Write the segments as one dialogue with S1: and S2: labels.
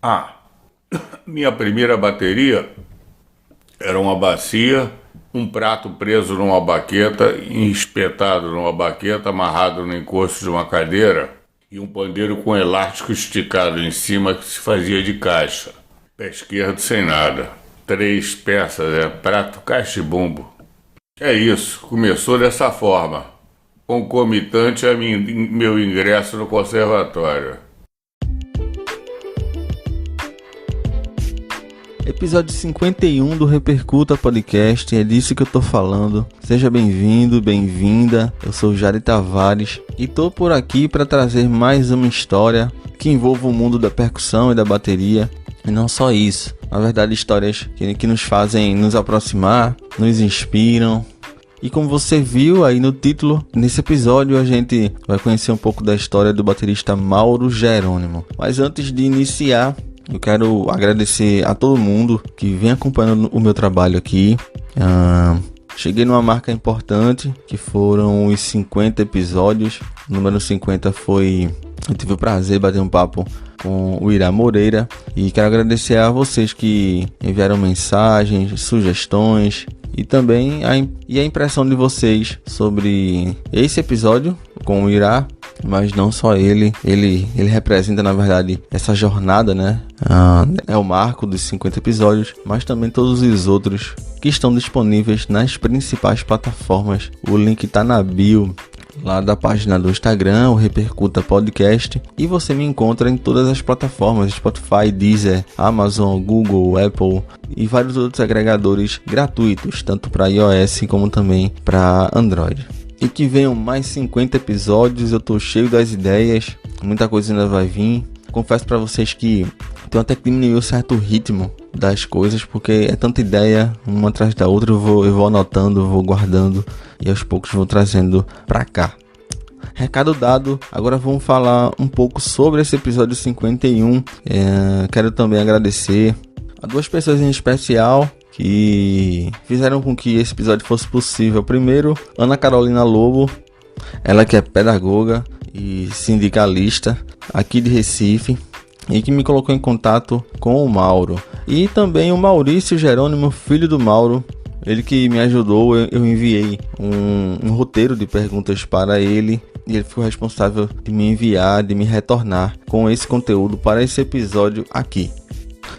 S1: Ah, minha primeira bateria era uma bacia, um prato preso numa baqueta, espetado numa baqueta, amarrado no encosto de uma cadeira e um pandeiro com elástico esticado em cima que se fazia de caixa. Pé esquerdo sem nada. 3 peças, prato, caixa e bumbo. É isso, começou dessa forma, concomitante a meu ingresso no conservatório.
S2: Episódio 51 do Repercuta Podcast, é disso que eu tô falando. Seja bem-vindo, bem-vinda. Eu sou o Jari Tavares e tô por aqui para trazer mais uma história que envolva o mundo da percussão e da bateria. E não só isso, na verdade histórias que nos fazem nos aproximar, nos inspiram. E como você viu aí no título, nesse episódio a gente vai conhecer um pouco da história do baterista Mauro Jerônimo. Mas antes de iniciar, eu quero agradecer a todo mundo que vem acompanhando o meu trabalho aqui. Cheguei numa marca importante, que foram os 50 episódios. O número 50 foi... Eu tive o prazer de bater um papo com o Irá Moreira. E quero agradecer a vocês que enviaram mensagens, sugestões e também a impressão de vocês sobre esse episódio com o Irá. Mas não só ele representa, na verdade, essa jornada, né? É o marco dos 50 episódios, mas também todos os outros que estão disponíveis nas principais plataformas. O link está na bio lá da página do Instagram, o Repercuta Podcast, e você me encontra em todas as plataformas, Spotify, Deezer, Amazon, Google, Apple e vários outros agregadores gratuitos, tanto para iOS como também para Android. E que venham mais 50 episódios, eu tô cheio das ideias, muita coisa ainda vai vir. Confesso para vocês que tenho até que diminuir o certo ritmo das coisas, porque é tanta ideia, uma atrás da outra, eu vou anotando, eu vou guardando e aos poucos vou trazendo pra cá. Recado dado, agora vamos falar um pouco sobre esse episódio 51. Quero também agradecer a 2 pessoas em especial que fizeram com que esse episódio fosse possível. Primeiro, Ana Carolina Lobo, ela que é pedagoga e sindicalista aqui de Recife e que me colocou em contato com o Mauro. E também o Maurício Jerônimo, filho do Mauro, ele que me ajudou. Eu enviei um roteiro de perguntas para ele e ele ficou responsável de me enviar, de me retornar com esse conteúdo para esse episódio aqui.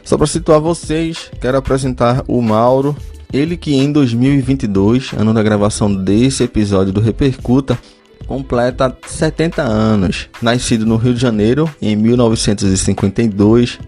S2: Só para situar vocês, quero apresentar o Mauro, ele que em 2022, ano da gravação desse episódio do Repercuta, completa 70 anos. Nascido no Rio de Janeiro em 1952,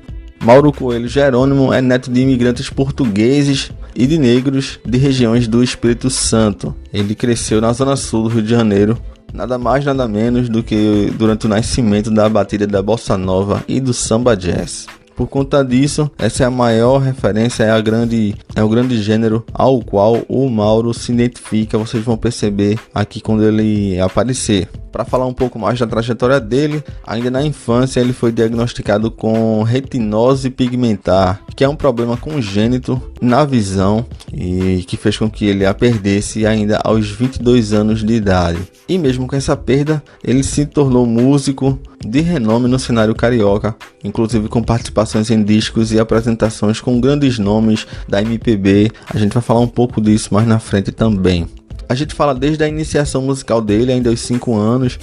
S2: Mauro Coelho Jerônimo é neto de imigrantes portugueses e de negros de regiões do Espírito Santo. Ele cresceu na zona sul do Rio de Janeiro, nada mais nada menos do que durante o nascimento da batida da bossa nova e do samba jazz. Por conta disso, essa é a maior referência, é o grande gênero ao qual o Mauro se identifica. Vocês vão perceber aqui quando ele aparecer. Para falar um pouco mais da trajetória dele, ainda na infância ele foi diagnosticado com retinose pigmentar, que é um problema congênito na visão e que fez com que ele a perdesse ainda aos 22 anos de idade. E mesmo com essa perda, ele se tornou músico de renome no cenário carioca, inclusive com participações em discos e apresentações com grandes nomes da MPB. A gente vai falar um pouco disso mais na frente também. A gente fala desde a iniciação musical dele, ainda aos 5 anos,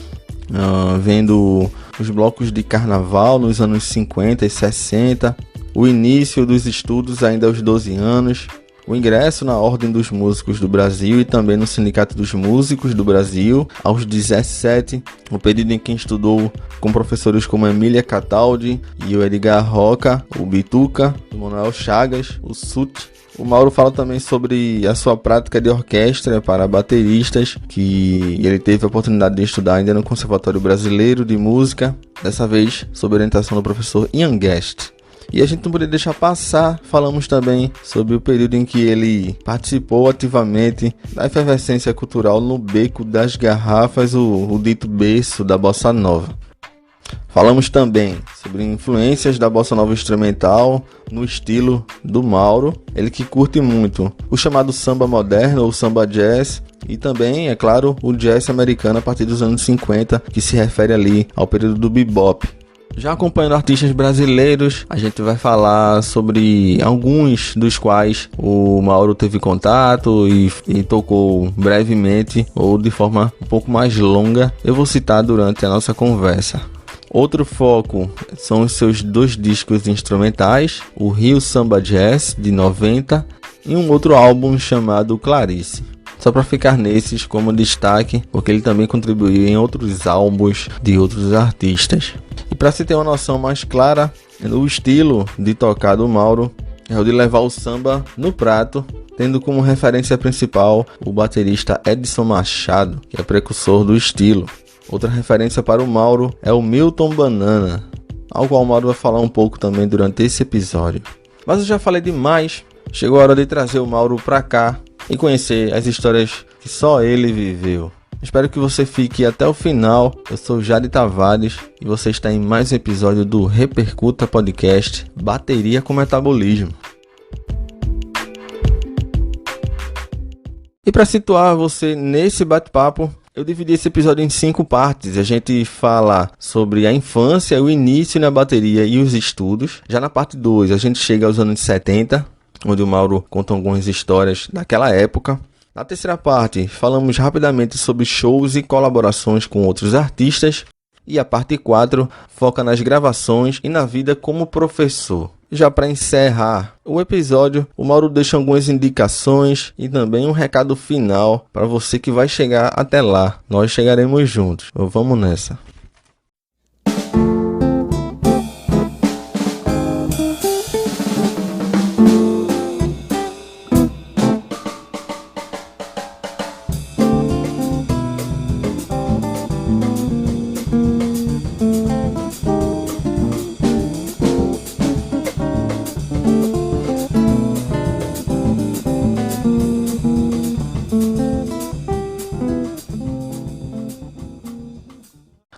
S2: vendo os blocos de carnaval nos anos 50 e 60, o início dos estudos ainda aos 12 anos, o ingresso na Ordem dos Músicos do Brasil e também no Sindicato dos Músicos do Brasil aos 17, o período em que estudou com professores como Emília Cataldi e o Edgar Roca, o Bituca, o Manuel Chagas, o Sut. O Mauro fala também sobre a sua prática de orquestra para bateristas, que ele teve a oportunidade de estudar ainda no Conservatório Brasileiro de Música, dessa vez sob orientação do professor Ian Guest. E a gente não poderia deixar passar, falamos também sobre o período em que ele participou ativamente da efervescência cultural no Beco das Garrafas, o dito berço da Bossa Nova. Falamos também sobre influências da bossa nova instrumental no estilo do Mauro, ele que curte muito o chamado samba moderno ou samba jazz e também, é claro, o jazz americano a partir dos anos 50, que se refere ali ao período do bebop. Já acompanhando artistas brasileiros, a gente vai falar sobre alguns dos quais o Mauro teve contato e tocou brevemente ou de forma um pouco mais longa. Eu vou citar durante a nossa conversa. Outro foco são os seus 2 discos instrumentais, o Rio Samba Jazz, de 90, e um outro álbum chamado Clarice. Só para ficar nesses como destaque, porque ele também contribuiu em outros álbuns de outros artistas. E para se ter uma noção mais clara, o estilo de tocar do Mauro é o de levar o samba no prato, tendo como referência principal o baterista Edson Machado, que é precursor do estilo. Outra referência para o Mauro é o Milton Banana, ao qual o Mauro vai falar um pouco também durante esse episódio. Mas eu já falei demais, chegou a hora de trazer o Mauro para cá e conhecer as histórias que só ele viveu. Espero que você fique até o final. Eu sou Jade Tavares e você está em mais um episódio do Repercuta Podcast Bateria com Metabolismo. E para situar você nesse bate-papo, eu dividi esse episódio em 5 partes. A gente fala sobre a infância, o início na bateria e os estudos. Já na parte 2, a gente chega aos anos 70, onde o Mauro conta algumas histórias daquela época. Na terceira parte, falamos rapidamente sobre shows e colaborações com outros artistas. E a parte 4 foca nas gravações e na vida como professor. Já para encerrar o episódio, o Mauro deixa algumas indicações e também um recado final para você que vai chegar até lá. Nós chegaremos juntos. Vamos nessa.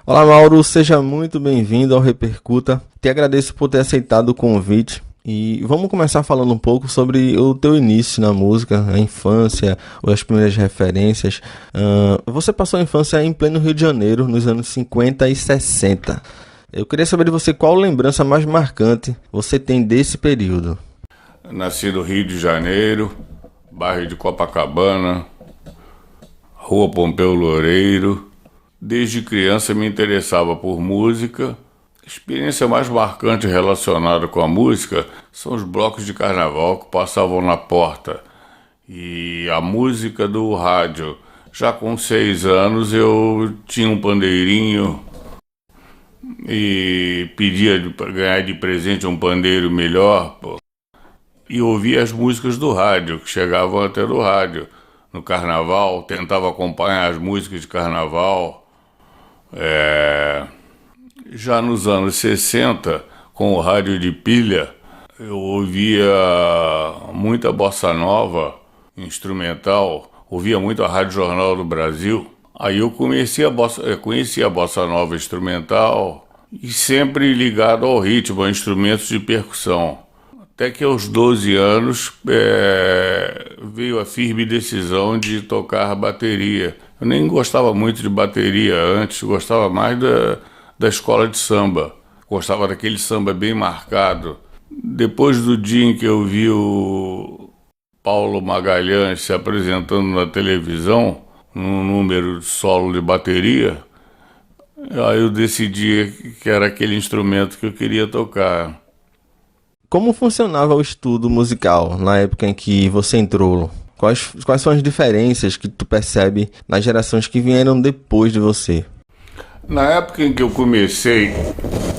S2: Olá Mauro, seja muito bem-vindo ao Repercuta. Te agradeço por ter aceitado o convite e vamos começar falando um pouco sobre o teu início na música, a infância, as primeiras referências. Você passou a infância em pleno Rio de Janeiro, nos anos 50 e 60. Eu queria saber de você qual lembrança mais marcante você tem desse período.
S1: Nasci no Rio de Janeiro, bairro de Copacabana, Rua Pompeu Loureiro. Desde criança me interessava por música. A experiência mais marcante relacionada com a música são os blocos de carnaval que passavam na porta e a música do rádio. Já com 6 anos eu tinha um pandeirinho e pedia para ganhar de presente um pandeiro melhor, e ouvia as músicas do rádio, que chegavam até do rádio. No carnaval, tentava acompanhar as músicas de carnaval. Já nos anos 60, com o rádio de pilha, eu ouvia muita bossa nova, instrumental, ouvia muito a Rádio Jornal do Brasil. Aí eu conheci a bossa nova instrumental e sempre ligado ao ritmo, a instrumentos de percussão. Até que aos 12 anos veio a firme decisão de tocar bateria. Eu nem gostava muito de bateria antes, gostava mais da escola de samba. Gostava daquele samba bem marcado. Depois do dia em que eu vi o Paulo Magalhães se apresentando na televisão, num número de solo de bateria, aí eu decidi que era aquele instrumento que eu queria tocar.
S2: Como funcionava o estudo musical na época em que você entrou? Quais são as diferenças que tu percebe nas gerações que vieram depois de você?
S1: Na época em que eu comecei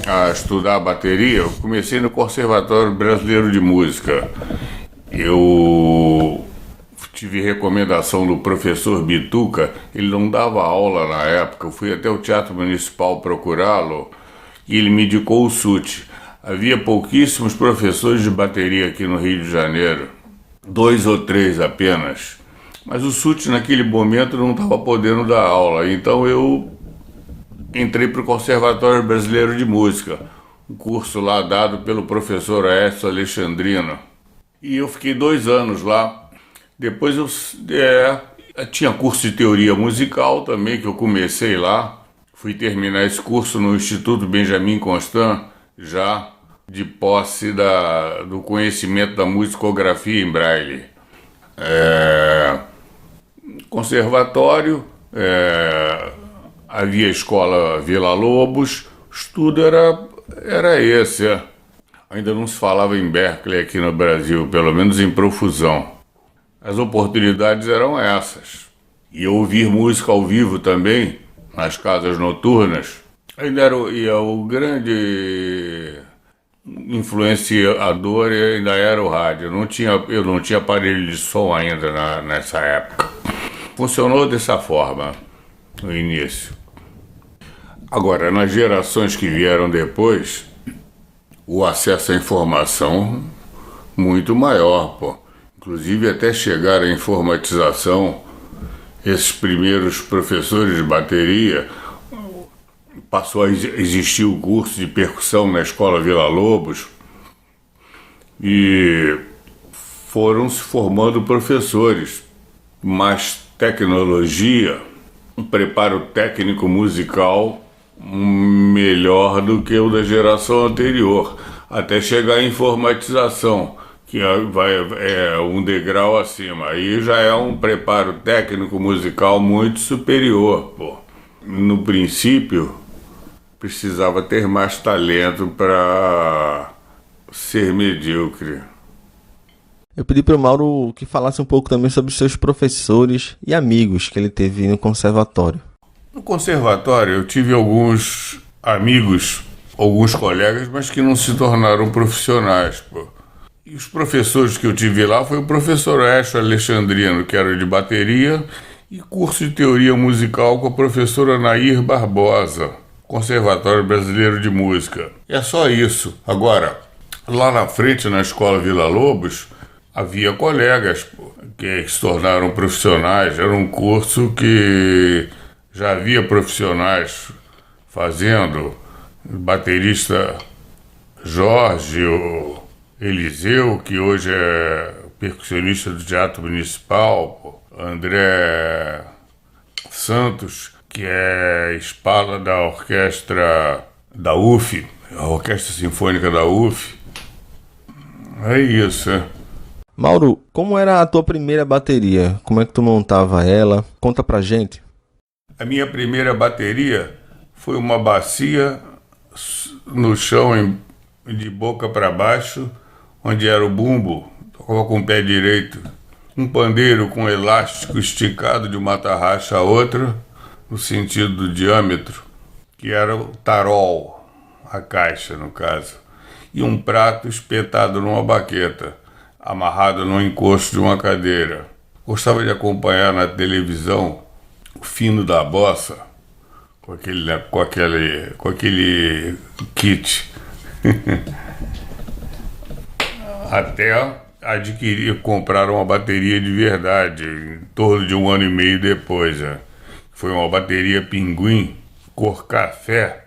S1: a estudar bateria, eu comecei no Conservatório Brasileiro de Música. Eu tive recomendação do professor Bituca, ele não dava aula na época, eu fui até o Teatro Municipal procurá-lo e ele me indicou o SUT. Havia pouquíssimos professores de bateria aqui no Rio de Janeiro, 2 ou 3 apenas. Mas o SUT naquele momento não estava podendo dar aula, então eu entrei para o Conservatório Brasileiro de Música, um curso lá dado pelo professor Aécio Alexandrino. E eu fiquei 2 anos lá. Depois eu tinha curso de teoria musical também, que eu comecei lá. Fui terminar esse curso no Instituto Benjamin Constant, já de posse do conhecimento da musicografia em braille. Conservatório, havia escola Vila Lobos, o estudo era esse. Ainda não se falava em Berklee aqui no Brasil, pelo menos em profusão. As oportunidades eram essas. E ouvir música ao vivo também, nas casas noturnas, ainda era o grande influenciador, ainda era o rádio. Eu não tinha aparelho de som ainda nessa época. Funcionou dessa forma no início. Agora, nas gerações que vieram depois, o acesso à informação muito maior, pô. Inclusive até chegar à informatização, esses primeiros professores de bateria, passou a existir o curso de percussão na Escola Vila Lobos e foram se formando professores, mais tecnologia, um preparo técnico musical melhor do que o da geração anterior, até chegar à informatização, que é um degrau acima. Aí já é um preparo técnico musical muito superior, pô. No princípio, precisava ter mais talento para ser medíocre.
S2: Eu pedi para o Mauro que falasse um pouco também sobre os seus professores e amigos que ele teve no conservatório.
S1: No conservatório eu tive alguns amigos, alguns colegas, mas que não se tornaram profissionais, pô. E os professores que eu tive lá foi o professor Écio Alexandrino, que era de bateria, e curso de teoria musical com a professora Nair Barbosa, Conservatório Brasileiro de Música. É só isso. Agora, lá na frente, na Escola Vila Lobos, havia colegas, pô, que se tornaram profissionais. Era um curso que já havia profissionais fazendo. O baterista Jorge, o Eliseu, que hoje é percussionista do Teatro Municipal, pô. André Santos, que é espala da orquestra da UF, a Orquestra Sinfônica da UF. É isso, é.
S2: Mauro, como era a tua primeira bateria? Como é que tu montava ela? Conta pra gente.
S1: A minha primeira bateria foi uma bacia no chão, de boca para baixo, onde era o bumbo, tocava com o pé direito. Um pandeiro com elástico esticado de uma tarraxa a outra, no sentido do diâmetro, que era o tarol, a caixa no caso, e um prato espetado numa baqueta, amarrado no encosto de uma cadeira. Gostava de acompanhar na televisão o fino da bossa, com aquele kit. Até comprar uma bateria de verdade, em torno de 1 ano e meio depois. Foi uma bateria Pinguim, cor café.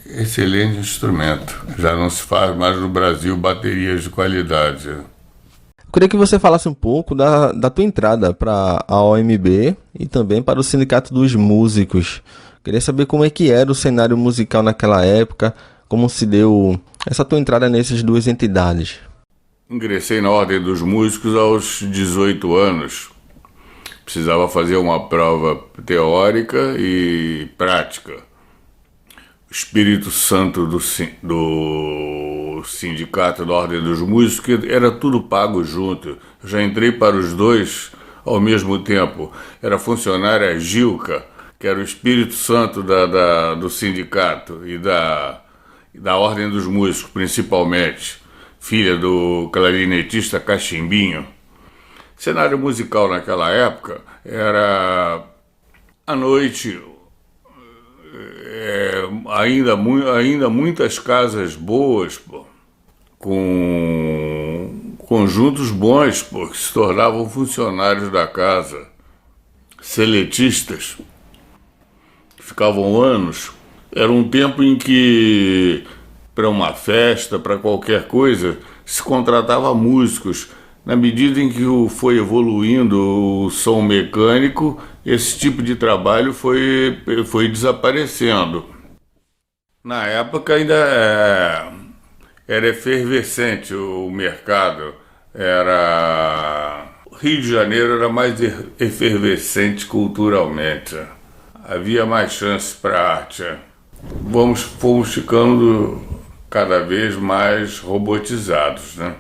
S1: Excelente instrumento. Já não se faz mais no Brasil baterias de qualidade.
S2: Eu queria que você falasse um pouco da tua entrada para a OMB e também para o Sindicato dos Músicos. Queria saber como é que era o cenário musical naquela época, como se deu essa tua entrada nessas duas entidades.
S1: Ingressei na Ordem dos Músicos aos 18 anos. Precisava fazer uma prova teórica e prática. O Espírito Santo do Sindicato da Ordem dos Músicos era tudo pago junto. Eu já entrei para os dois ao mesmo tempo. Era funcionária Gilca, que era o Espírito Santo do sindicato e da Ordem dos Músicos, principalmente. Filha do clarinetista Cachimbinho. Cenário musical naquela época era à noite, ainda muitas casas boas, pô, com conjuntos bons, pô, que se tornavam funcionários da casa, seletistas, ficavam anos. Era um tempo em que, para uma festa, para qualquer coisa, se contratava músicos. Na medida em que foi evoluindo o som mecânico, esse tipo de trabalho foi desaparecendo. Na época ainda era efervescente o mercado, Rio de Janeiro era mais efervescente culturalmente, havia mais chance para a arte. Fomos ficando cada vez mais robotizados, né?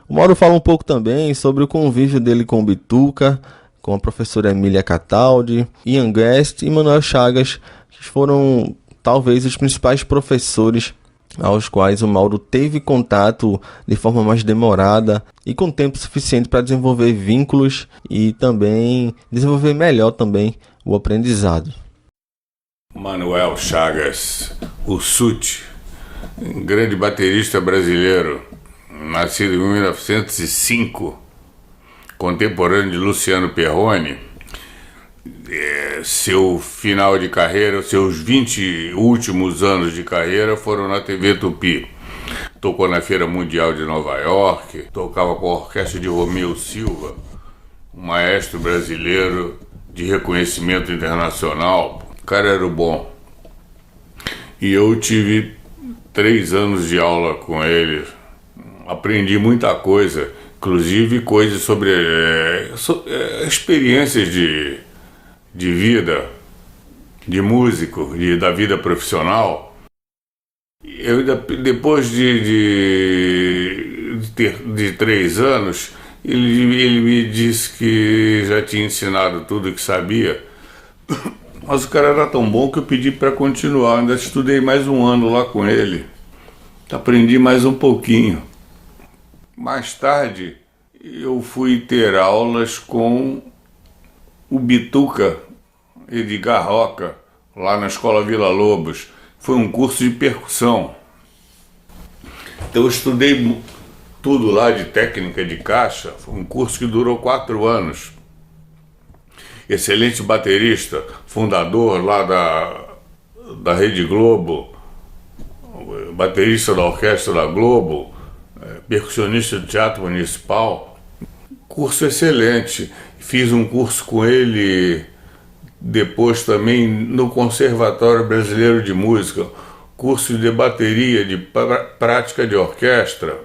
S2: O Mauro fala um pouco também sobre o convívio dele com o Bituca, com a professora Emília Cataldi, Ian Guest e Manuel Chagas, que foram talvez os principais professores aos quais o Mauro teve contato de forma mais demorada e com tempo suficiente para desenvolver vínculos e também desenvolver melhor também o aprendizado.
S1: Manuel Chagas, o Sute, um grande baterista brasileiro, nascido em 1905, contemporâneo de Luciano Perrone. Seu final de carreira, seus 20 últimos anos de carreira foram na TV Tupi. Tocou na Feira Mundial de Nova York, tocava com a orquestra de Romeu Silva, um maestro brasileiro de reconhecimento internacional. O cara era bom. E eu tive 3 anos de aula com ele. Aprendi muita coisa, inclusive coisas sobre experiências de vida, de músico, da vida profissional. Eu ainda, depois de 3 anos, ele me disse que já tinha ensinado tudo o que sabia, mas o cara era tão bom que eu pedi para continuar. Ainda estudei mais 1 ano lá com ele, aprendi mais um pouquinho. Mais tarde, eu fui ter aulas com o Bituca, Edgar Roca, lá na Escola Vila Lobos. Foi um curso de percussão. Então eu estudei tudo lá de técnica de caixa. Foi um curso que durou 4 anos. Excelente baterista, fundador lá da Rede Globo, baterista da Orquestra da Globo, percussionista do Teatro Municipal. Curso excelente. Fiz um curso com ele depois também no Conservatório Brasileiro de Música, curso de bateria, de prática de orquestra.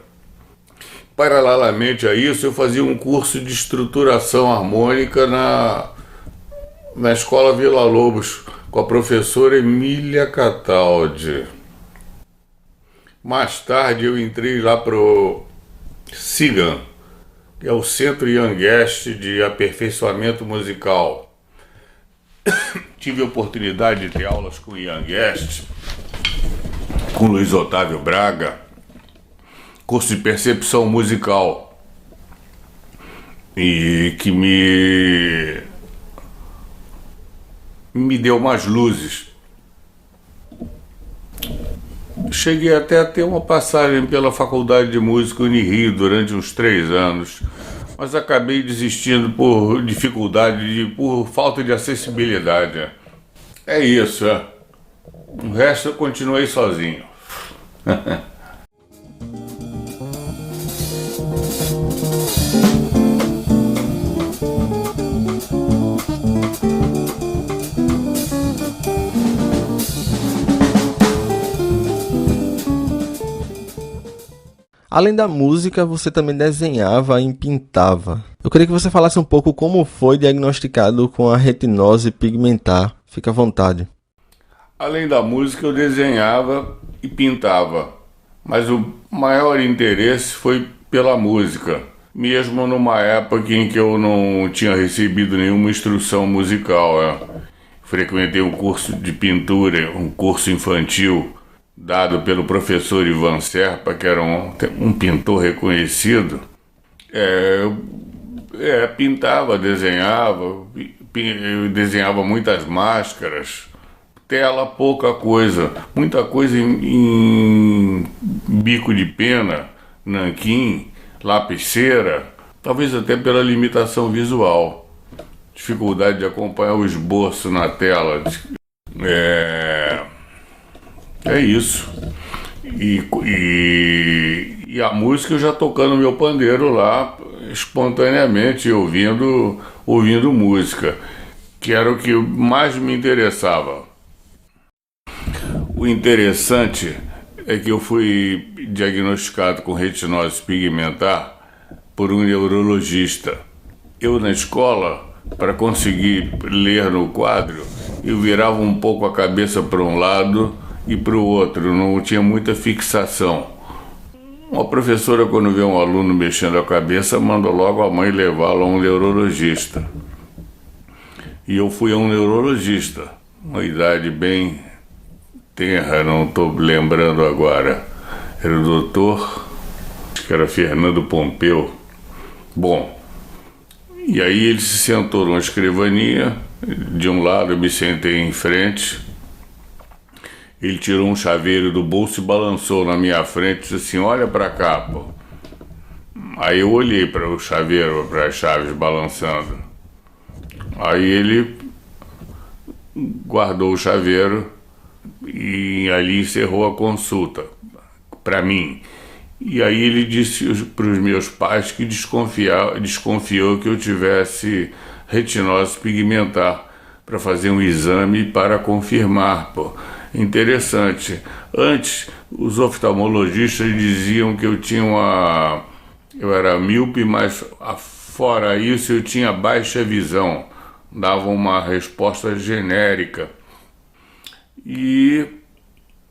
S1: Paralelamente a isso, eu fazia um curso de estruturação harmônica na Escola Vila Lobos, com a professora Emília Cataldi. Mais tarde eu entrei lá pro CIGAM, que é o Centro Ian Guest de Aperfeiçoamento Musical. Tive a oportunidade de ter aulas com Ian Guest, com Luiz Otávio Braga, curso de percepção musical, e que me deu mais luzes. Cheguei até a ter uma passagem pela Faculdade de Música Unirio durante uns 3 anos, mas acabei desistindo por dificuldade, por falta de acessibilidade. É isso, O resto eu continuei sozinho.
S2: Além da música, você também desenhava e pintava. Eu queria que você falasse um pouco como foi diagnosticado com a retinose pigmentar. Fica à vontade.
S1: Além da música, eu desenhava e pintava, mas o maior interesse foi pela música, mesmo numa época em que eu não tinha recebido nenhuma instrução musical. Frequentei um curso de pintura, um curso infantil, dado pelo professor Ivan Serpa, que era um pintor reconhecido. Pintava, desenhava, eu desenhava muitas máscaras, tela, pouca coisa, muita coisa em bico de pena, nanquim, lapiseira, talvez até pela limitação visual, dificuldade de acompanhar o esboço na tela. É isso. E a música eu já tocando meu pandeiro lá espontaneamente, ouvindo música. que era o que mais me interessava. O interessante é que eu fui diagnosticado com retinose pigmentar por um neurologista. Eu, na escola, para conseguir ler no quadro, eu virava um pouco a cabeça para um lado e para o outro, não tinha muita fixação. Uma professora, quando vê um aluno mexendo a cabeça, manda logo a mãe levá-lo a um neurologista. E eu fui a um neurologista, uma idade bem tenra, não estou lembrando agora. Era o doutor, acho que era Fernando Pompeu. Bom, e aí ele se sentou numa escrivaninha, de um lado eu me sentei em frente. Ele tirou um chaveiro do bolso e balançou na minha frente e disse assim: olha pra cá, pô. Aí eu olhei para o chaveiro, para as chaves balançando. Aí ele guardou o chaveiro e ali encerrou a consulta para mim. E aí ele disse para os meus pais que desconfiou que eu tivesse retinose pigmentar, para fazer um exame para confirmar, pô. Interessante. Antes, os oftalmologistas diziam que eu era míope, mas fora isso eu tinha baixa visão. Davam uma resposta genérica. E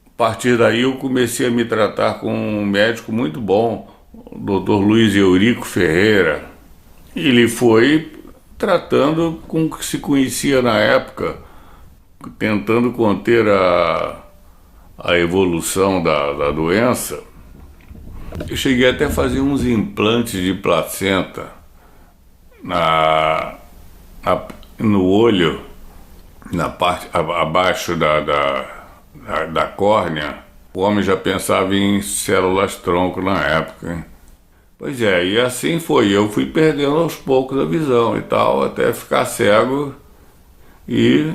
S1: a partir daí eu comecei a me tratar com um médico muito bom, o Dr. Luiz Eurico Ferreira. Ele foi tratando com o que se conhecia na época, tentando conter a evolução da doença. Eu cheguei até a fazer uns implantes de placenta no olho, na parte abaixo da córnea. O homem já pensava em células-tronco na época, hein? Pois é, e assim foi. Eu fui perdendo aos poucos a visão e tal, até ficar cego, e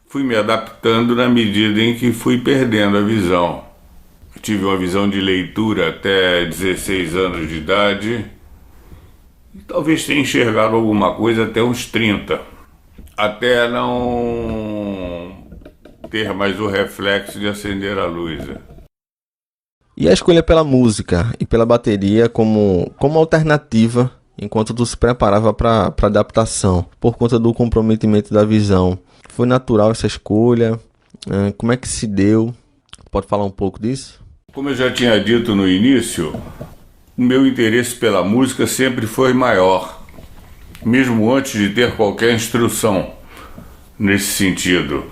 S1: fui me adaptando na medida em que fui perdendo a visão. Eu tive uma visão de leitura até 16 anos de idade, e talvez tenha enxergado alguma coisa até uns 30, até não ter mais o reflexo de acender a luz.
S2: E a escolha pela música e pela bateria como alternativa enquanto tu se preparava para adaptação, por conta do comprometimento da visão? Foi natural essa escolha? Como é que se deu? Pode falar um pouco disso?
S1: Como eu já tinha dito no início, o meu interesse pela música sempre foi maior, mesmo antes de ter qualquer instrução nesse sentido.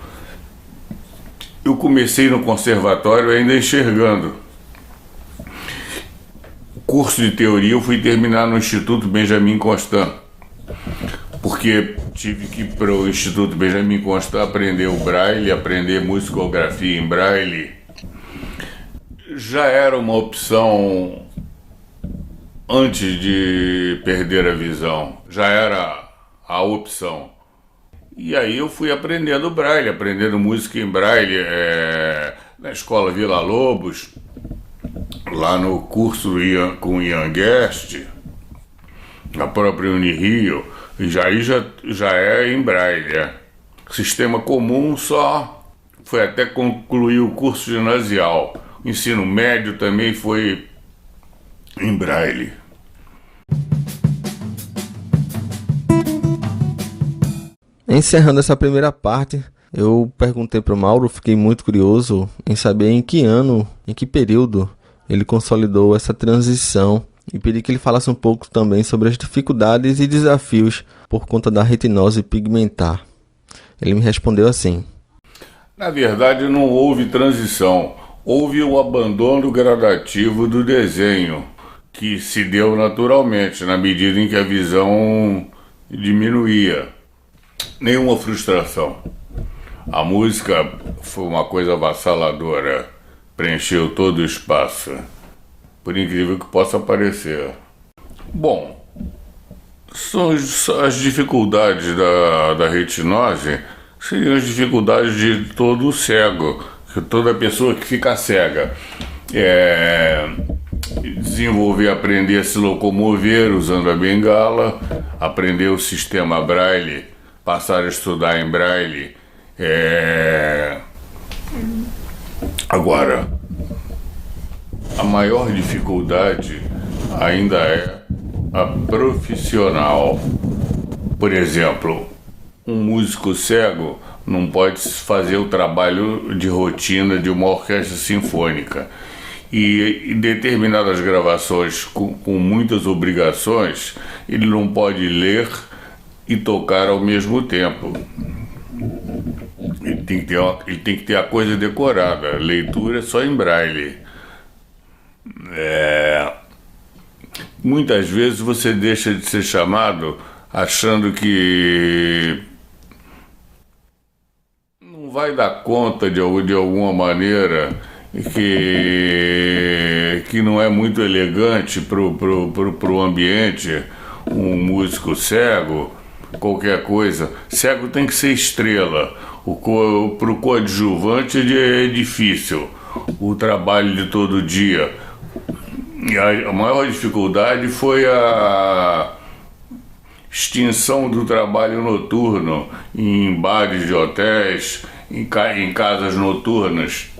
S1: Eu comecei no conservatório ainda enxergando. O curso de teoria eu fui terminar no Instituto Benjamin Constant, porque tive que ir para o Instituto Benjamin Constant aprender o braille, aprender musicografia em braille. Já era uma opção antes de perder a visão, já era a opção. E aí eu fui aprendendo braille, aprendendo música em braille, na escola Vila Lobos, lá no curso com Ian Guest, na própria Unirio, e já é em braille. Sistema comum só foi até concluir o curso ginasial. O ensino médio também foi em braille.
S2: Encerrando essa primeira parte, eu perguntei para o Mauro, fiquei muito curioso em saber em que ano, em que período ele consolidou essa transição, e pedi que ele falasse um pouco também sobre as dificuldades e desafios por conta da retinose pigmentar. Ele me respondeu assim:
S1: na verdade, não houve transição, houve o abandono gradativo do desenho, que se deu naturalmente na medida em que a visão diminuía. Nenhuma frustração. A música foi uma coisa avassaladora, preencheu todo o espaço, por incrível que possa parecer. Bom, são as dificuldades da retinose, seriam as dificuldades de todo cego, toda pessoa que fica cega. Desenvolver, aprender a se locomover usando a bengala, aprender o sistema braille passar a estudar em braille. Agora, a maior dificuldade ainda é a profissional. Por exemplo, um músico cego não pode fazer o trabalho de rotina de uma orquestra sinfônica. E em determinadas gravações com muitas obrigações, ele não pode ler e tocar ao mesmo tempo. Ele tem que ter a coisa decorada. A leitura é só em braille. Muitas vezes você deixa de ser chamado achando que não vai dar conta de alguma maneira, que não é muito elegante pro ambiente, um músico cego, qualquer coisa. Cego tem que ser estrela. Pro coadjuvante é difícil o trabalho de todo dia. E a maior dificuldade foi a extinção do trabalho noturno em bares de hotéis, em casas noturnas.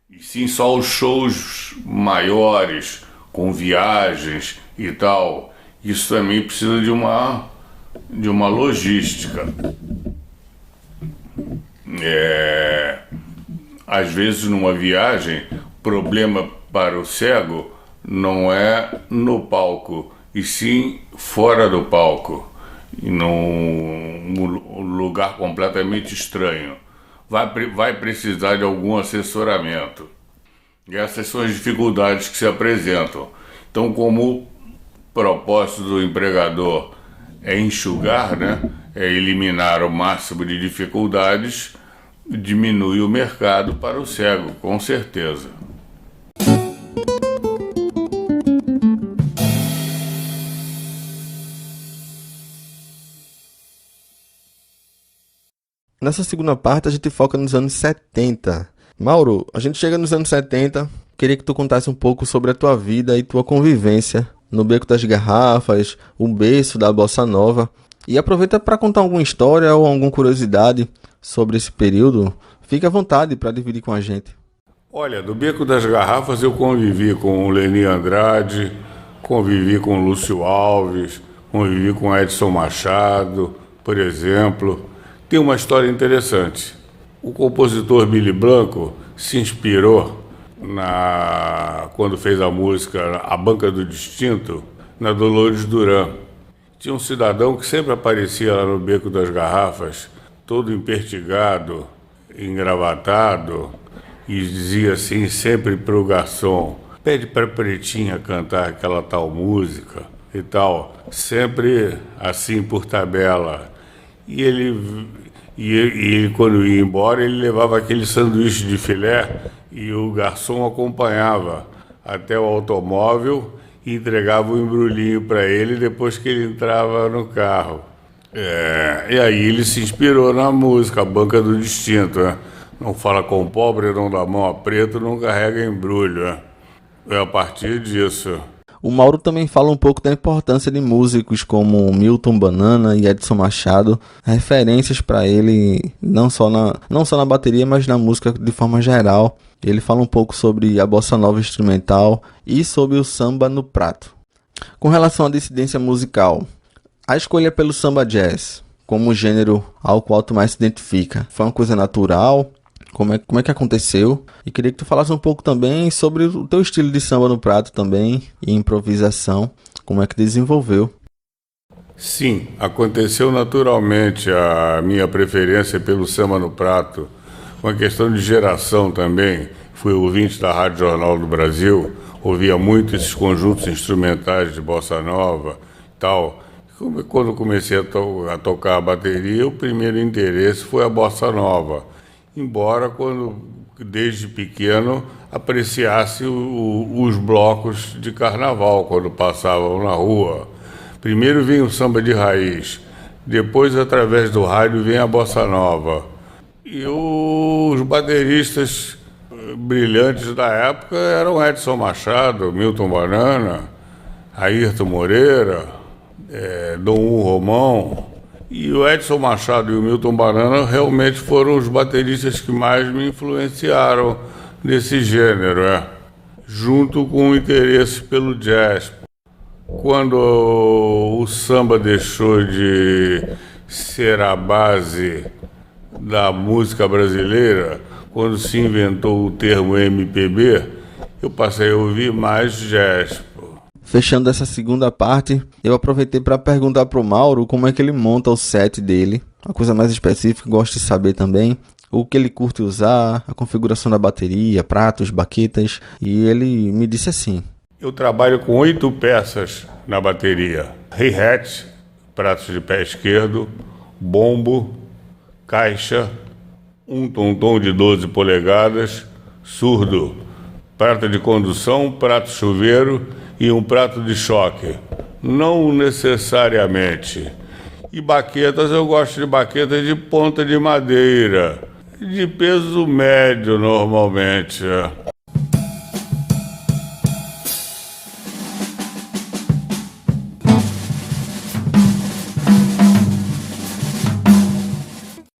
S1: E sim só os shows maiores, com viagens e tal. Isso também precisa de uma logística. Às vezes numa viagem, problema para o cego não é no palco, e sim fora do palco, em um lugar completamente estranho. Vai precisar de algum assessoramento. E essas são as dificuldades que se apresentam. Então, como o propósito do empregador é enxugar, né, é eliminar o máximo de dificuldades, diminui o mercado para o cego, com certeza.
S2: Nessa segunda parte a gente foca nos anos 70. Mauro, a gente chega nos anos 70, queria que tu contasse um pouco sobre a tua vida e tua convivência no Beco das Garrafas, o berço da Bossa Nova. E aproveita para contar alguma história ou alguma curiosidade sobre esse período. Fique à vontade para dividir com a gente.
S1: Olha, do Beco das Garrafas eu convivi com o Leni Andrade, convivi com o Lúcio Alves, convivi com Edson Machado, por exemplo. Tem uma história interessante. O compositor Billy Blanco se inspirou, quando fez a música A Banca do Distinto, na Dolores Duran. Tinha um cidadão que sempre aparecia lá no Beco das Garrafas, todo empertigado, engravatado, e dizia assim sempre pro garçom: pede pra Pretinha cantar aquela tal música e tal, sempre assim por tabela. E ele, quando ia embora, ele levava aquele sanduíche de filé e o garçom acompanhava até o automóvel e entregava um embrulhinho para ele depois que ele entrava no carro. E aí ele se inspirou na música, A Banca do Distinto, né? Não fala com o pobre, não dá mão a preto, não carrega embrulho. Né? É a partir disso.
S2: O Mauro também fala um pouco da importância de músicos como Milton Banana e Edson Machado, referências para ele não só na bateria, mas na música de forma geral. Ele fala um pouco sobre a bossa nova instrumental e sobre o samba no prato. Com relação à dissidência musical, a escolha pelo samba jazz como gênero ao qual tu mais se identifica, foi uma coisa natural? Como é que aconteceu? E queria que tu falasse um pouco também sobre o teu estilo de samba no prato também, e improvisação, como é que desenvolveu.
S1: Sim, aconteceu naturalmente a minha preferência pelo samba no prato, uma questão de geração também. Fui ouvinte da Rádio Jornal do Brasil, ouvia muito esses conjuntos instrumentais de bossa nova e tal. Quando comecei a tocar a bateria, o primeiro interesse foi a bossa nova. Embora desde pequeno, apreciasse os blocos de carnaval quando passavam na rua. Primeiro vinha o samba de raiz, depois, através do rádio, vem a bossa nova. E os bateristas brilhantes da época eram Edson Machado, Milton Banana, Ayrton Moreira, Dom Romão E o Edson Machado e o Milton Banana realmente foram os bateristas que mais me influenciaram nesse gênero, junto com o interesse pelo jazz. Quando o samba deixou de ser a base da música brasileira, quando se inventou o termo MPB, eu passei a ouvir mais jazz.
S2: Fechando essa segunda parte, eu aproveitei para perguntar pro Mauro como é que ele monta o set dele. Uma coisa mais específica, gosto de saber também o que ele curte usar, a configuração da bateria, pratos, baquetas, e ele me disse assim:
S1: eu trabalho com 8 peças na bateria: hi-hat, pratos de pé esquerdo, bombo, caixa, um tom-tom de 12 polegadas, surdo, prata de condução, prato chuveiro e um prato de choque. Não necessariamente. E baquetas, eu gosto de baquetas de ponta de madeira, de peso médio normalmente.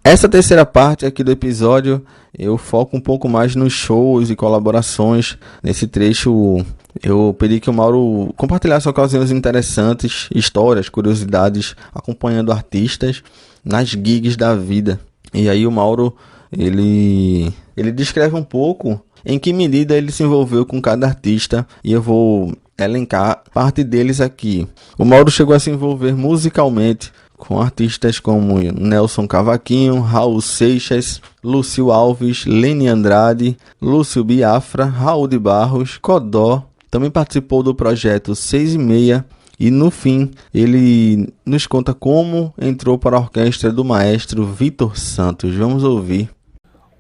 S2: Essa terceira parte aqui do episódio, eu foco um pouco mais nos shows e colaborações. Nesse trecho, eu pedi que o Mauro compartilhasse ocasiões interessantes, histórias, curiosidades, acompanhando artistas nas gigs da vida. E aí o Mauro, ele descreve um pouco em que medida ele se envolveu com cada artista, e eu vou elencar parte deles aqui. O Mauro chegou a se envolver musicalmente com artistas como Nelson Cavaquinho, Raul Seixas, Lúcio Alves, Leni Andrade, Lúcio Biafra, Raul de Barros, Codó. Também participou do projeto 6 e Meia, e no fim ele nos conta como entrou para a orquestra do maestro Vitor Santos. Vamos ouvir.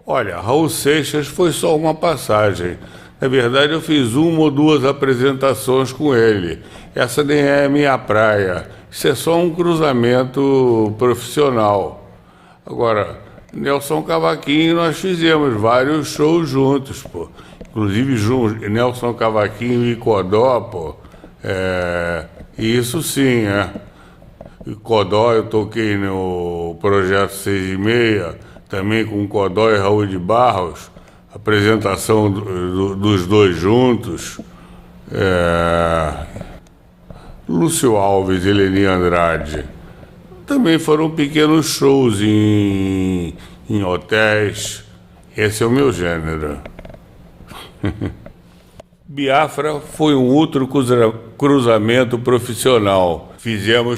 S1: Olha, Raul Seixas foi só uma passagem. Na verdade, eu fiz 1 ou 2 apresentações com ele. Essa nem é a minha praia. Isso é só um cruzamento profissional. Agora, Nelson Cavaquinho, nós fizemos vários shows juntos, pô. Inclusive, Nelson Cavaquinho e Codó, pô. Isso sim, Codó, eu toquei no projeto 6 e Meia, também com Codó e Raul de Barros. Apresentação dos dois juntos. Lúcio Alves e Leni Andrade. Também foram pequenos shows em hotéis. Esse é o meu gênero. Biafra foi um outro cruzamento profissional.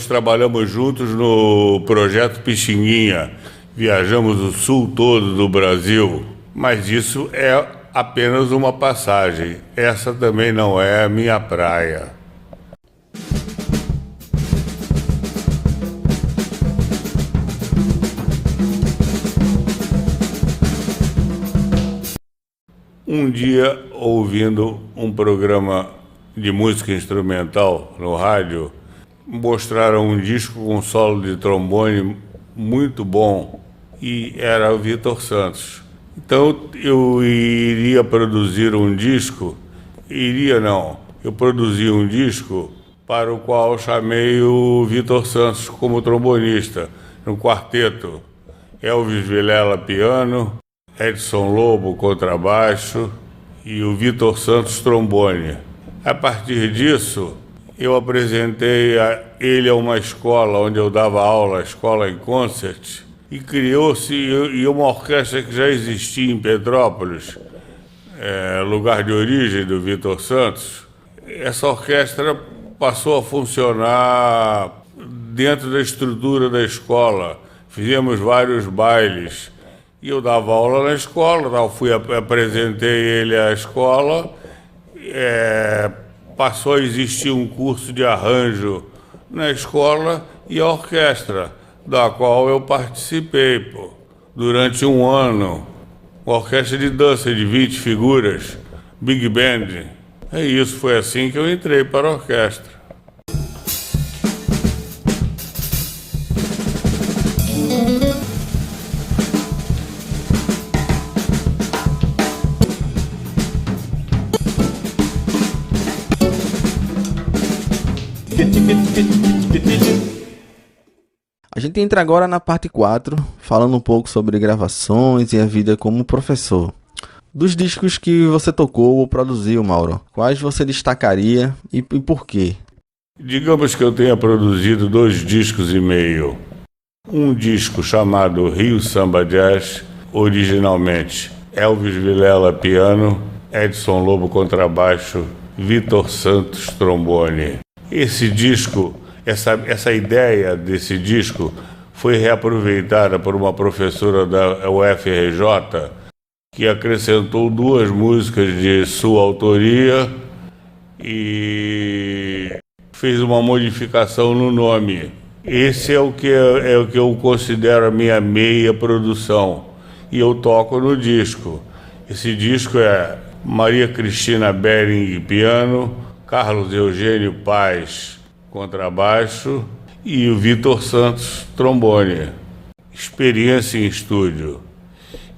S1: Trabalhamos juntos no projeto Pixinguinha. Viajamos o sul todo do Brasil. Mas isso é apenas uma passagem. Essa também não é a minha praia. Um dia, ouvindo um programa de música instrumental no rádio, mostraram um disco com solo de trombone muito bom, e era o Vitor Santos. Então eu iria produzir um disco, eu produzi um disco para o qual chamei o Vitor Santos como trombonista, no quarteto. Elvis Vilela piano, Edson Lobo contrabaixo e o Vitor Santos trombone. A partir disso, eu apresentei ele a uma escola onde eu dava aula, a Escola em Concert, e criou-se uma orquestra que já existia em Petrópolis, lugar de origem do Vitor Santos. Essa orquestra passou a funcionar dentro da estrutura da escola. Fizemos vários bailes e eu dava aula na escola, apresentei ele à escola. Passou a existir um curso de arranjo na escola e a orquestra, da qual eu participei durante 1 ano. Uma orquestra de dança de 20 figuras, Big Band. Isso, foi assim que eu entrei para a orquestra.
S2: A gente entra agora na parte 4, falando um pouco sobre gravações e a vida como professor. Dos discos que você tocou ou produziu, Mauro, quais você destacaria e por quê?
S1: Digamos que eu tenha produzido 2 discos e meio. Um disco chamado Rio Samba Jazz, originalmente Elvis Vilela piano, Edson Lobo contrabaixo, Vitor Santos trombone. Esse disco, essa ideia desse disco foi reaproveitada por uma professora da UFRJ que acrescentou 2 músicas de sua autoria e fez uma modificação no nome. Esse é o que eu considero a minha meia produção e eu toco no disco. Esse disco é Maria Cristina Bering piano, Carlos Eugênio Paz contrabaixo e o Vitor Santos trombone. Experiência em estúdio.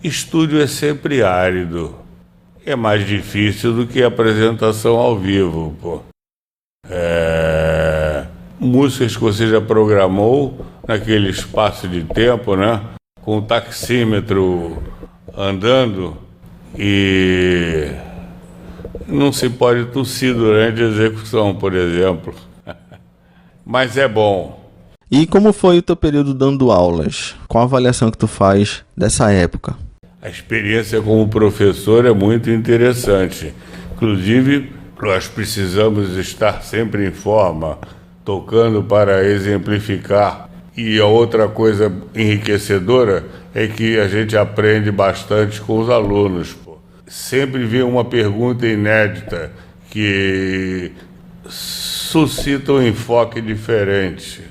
S1: Estúdio é sempre árido. É mais difícil do que a apresentação ao vivo, pô. Músicas que você já programou naquele espaço de tempo, né? Com o taxímetro andando e não se pode tossir durante a execução, por exemplo. Mas é bom.
S2: E como foi o teu período dando aulas? Qual a avaliação que tu faz dessa época?
S1: A experiência como professor é muito interessante. Inclusive, nós precisamos estar sempre em forma, tocando para exemplificar. E a outra coisa enriquecedora é que a gente aprende bastante com os alunos. Pô. Sempre vem uma pergunta inédita que suscita um enfoque diferente.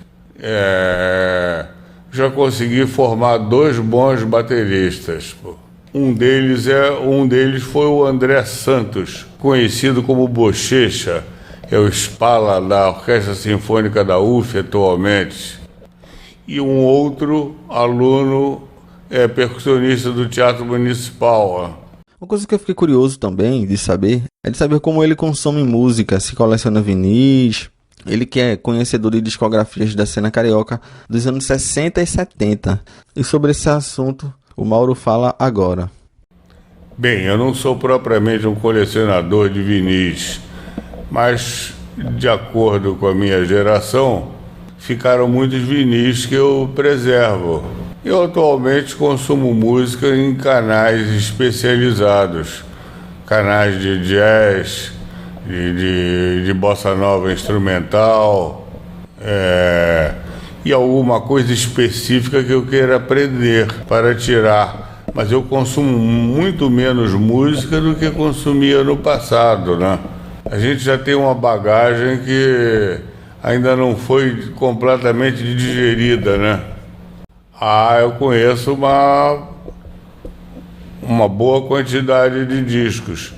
S1: Já consegui formar 2 bons bateristas. Pô. Um deles foi o André Santos, conhecido como Bochecha, é o Spala da Orquestra Sinfônica da UF atualmente. E um outro aluno é percussionista do Teatro Municipal.
S2: Uma coisa que eu fiquei curioso também de saber como ele consome música, se coleciona vinis. Ele que é conhecedor de discografias da cena carioca dos anos 60 e 70. E sobre esse assunto, o Mauro fala agora.
S1: Bem, eu não sou propriamente um colecionador de vinis, mas, de acordo com a minha geração, ficaram muitos vinis que eu preservo. Eu atualmente consumo música em canais especializados, canais de jazz, de bossa nova instrumental, e alguma coisa específica que eu queira aprender para tirar. Mas eu consumo muito menos música do que consumia no passado, né? A gente já tem uma bagagem que ainda não foi completamente digerida, né? Eu conheço uma boa quantidade de discos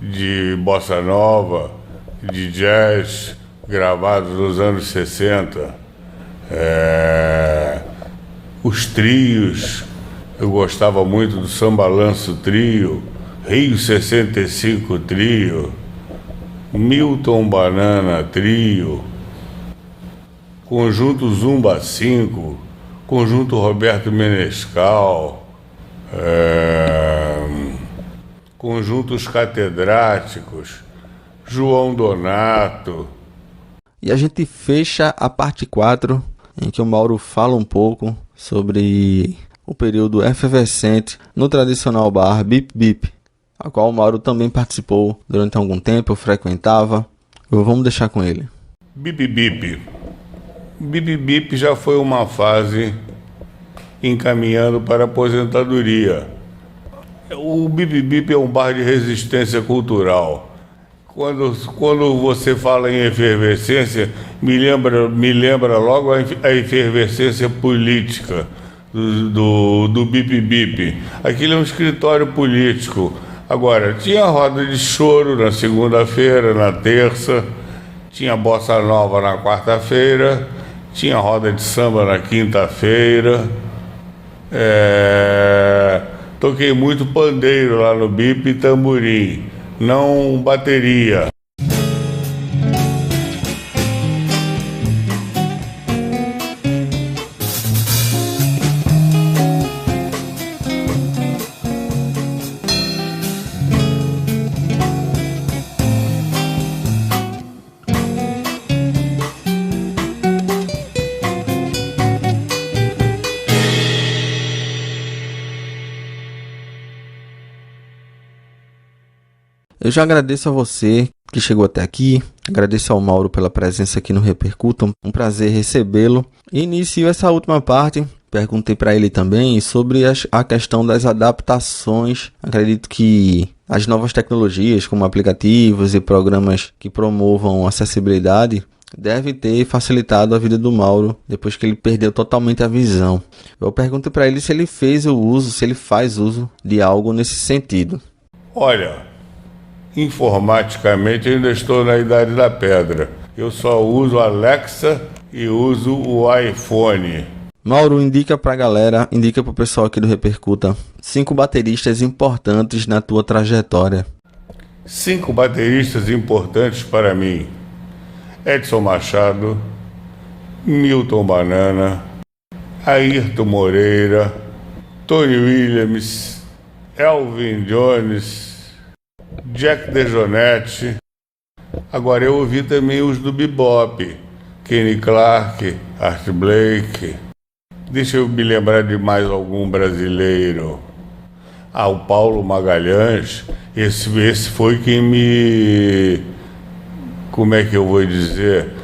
S1: de bossa nova, de jazz, gravados nos anos 60. Os trios, eu gostava muito do Sambalanço Trio, Rio 65 Trio, Milton Banana Trio, Conjunto Zumba 5, Conjunto Roberto Menescal, Conjuntos Catedráticos, João Donato.
S2: E a gente fecha a parte 4, em que o Mauro fala um pouco sobre o período efervescente no tradicional bar Bip Bip, a qual o Mauro também participou durante algum tempo, frequentava. Vamos deixar com ele.
S1: Bip Bip. Bip Bip já foi uma fase encaminhando para a aposentadoria. O Bip Bip é um bar de resistência cultural. Quando você fala em efervescência, me lembra logo a efervescência política do Bip Bip. Aquilo é um escritório político. Agora, tinha roda de choro na segunda-feira, na terça, tinha bossa nova na quarta-feira, tinha roda de samba na quinta-feira. Toquei muito pandeiro lá no Bip e tamborim, não bateria.
S2: Eu já agradeço a você que chegou até aqui, agradeço ao Mauro pela presença aqui no Repercuta, um prazer recebê-lo. Inicio essa última parte, perguntei para ele também sobre a questão das adaptações. Acredito que as novas tecnologias, como aplicativos e programas que promovam acessibilidade, deve ter facilitado a vida do Mauro depois que ele perdeu totalmente a visão. Eu pergunto para ele se ele faz uso de algo nesse sentido.
S1: Olha, informaticamente eu ainda estou na idade da pedra. Eu só uso Alexa e uso o iPhone.
S2: Mauro, indica para a galera, indica para o pessoal aqui do Repercuta 5 bateristas importantes na tua trajetória.
S1: 5 bateristas importantes para mim: Edson Machado, Milton Banana, Ayrton Moreira, Tony Williams, Elvin Jones, Jack DeJohnette. Agora eu ouvi também os do bebop, Kenny Clarke, Art Blakey. Deixa eu me lembrar de mais algum brasileiro. O Paulo Magalhães. Esse foi quem me... Como é que eu vou dizer?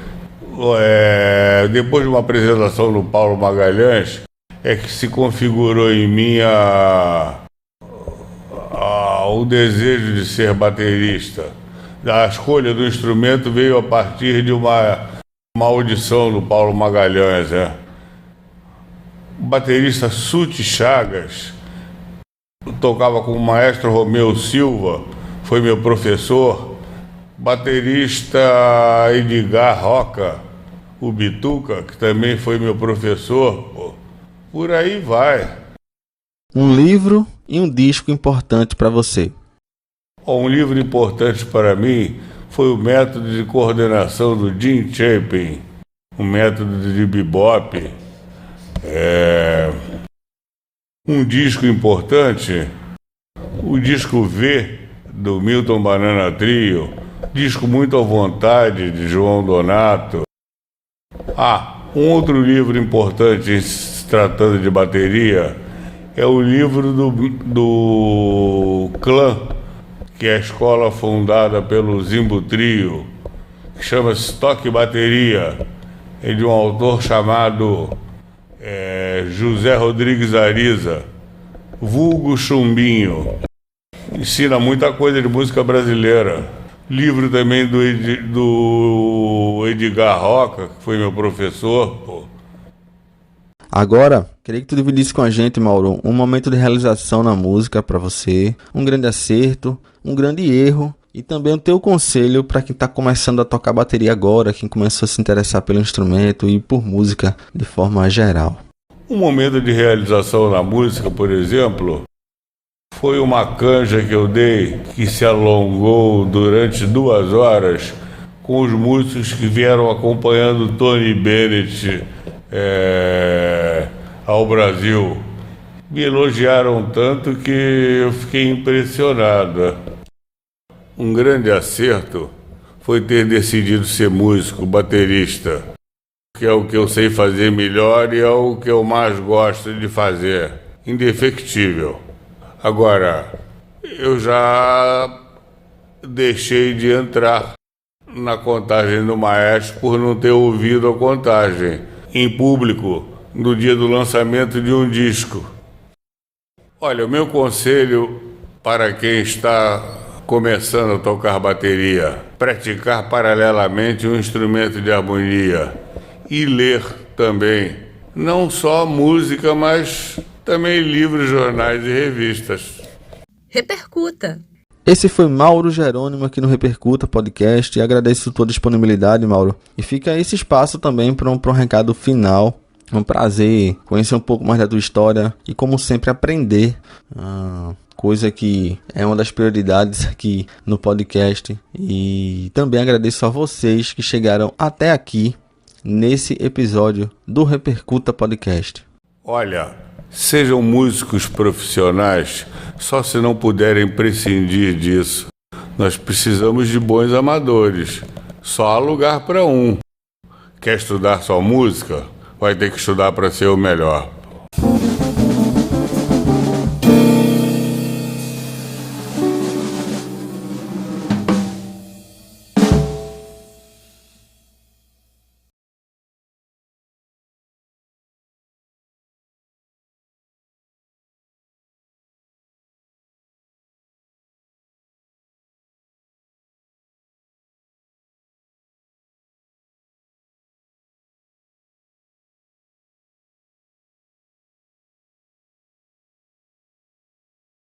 S1: Depois de uma apresentação do Paulo Magalhães, é que se configurou em mim o desejo de ser baterista. A escolha do instrumento veio a partir de uma audição do Paulo Magalhães. O baterista Suti Chagas tocava com o maestro Romeu Silva, foi meu professor. Baterista Edgar Roca, o Bituca, que também foi meu professor. Por aí vai.
S2: Um livro e um disco importante para você.
S1: Um livro importante para mim foi o método de coordenação do Jim Chapin, um método de bebop. Um disco importante, o disco V do Milton Banana Trio, disco muito à vontade de João Donato. Um outro livro importante se tratando de bateria é o livro do Clã, que é a escola fundada pelo Zimbo Trio, que chama-se Toque Bateria. É de um autor chamado José Rodrigues Ariza, vulgo Chumbinho. Ensina muita coisa de música brasileira. Livro também do Edgar Roca, que foi meu professor.
S2: Agora, queria que tu dividisse com a gente, Mauro, um momento de realização na música para você, um grande acerto, um grande erro e também o teu conselho para quem está começando a tocar bateria agora, quem começou a se interessar pelo instrumento e por música de forma geral.
S1: Um momento de realização na música, por exemplo, foi uma canja que eu dei que se alongou durante 2 horas com os músicos que vieram acompanhando Tony Bennett ao Brasil. Me elogiaram tanto que eu fiquei impressionado. Um grande acerto foi ter decidido ser músico, baterista, que é o que eu sei fazer melhor e é o que eu mais gosto de fazer. Indefectível. Agora, eu já deixei de entrar na contagem do maestro por não ter ouvido a contagem em público no dia do lançamento de um disco. Olha, o meu conselho para quem está começando a tocar bateria: praticar paralelamente um instrumento de harmonia e ler também, não só música, mas também livros, jornais e revistas.
S3: Repercuta!
S2: Esse foi Mauro Jerônimo aqui no Repercuta Podcast. Agradeço a tua disponibilidade, Mauro. E fica esse espaço também para um recado final. É um prazer conhecer um pouco mais da tua história e, como sempre, aprender. Coisa que é uma das prioridades aqui no podcast. E também agradeço a vocês que chegaram até aqui nesse episódio do Repercuta Podcast.
S1: Olha, sejam músicos profissionais só se não puderem prescindir disso. Nós precisamos de bons amadores. Só há lugar para um. Quer estudar só música? Vai ter que estudar para ser o melhor.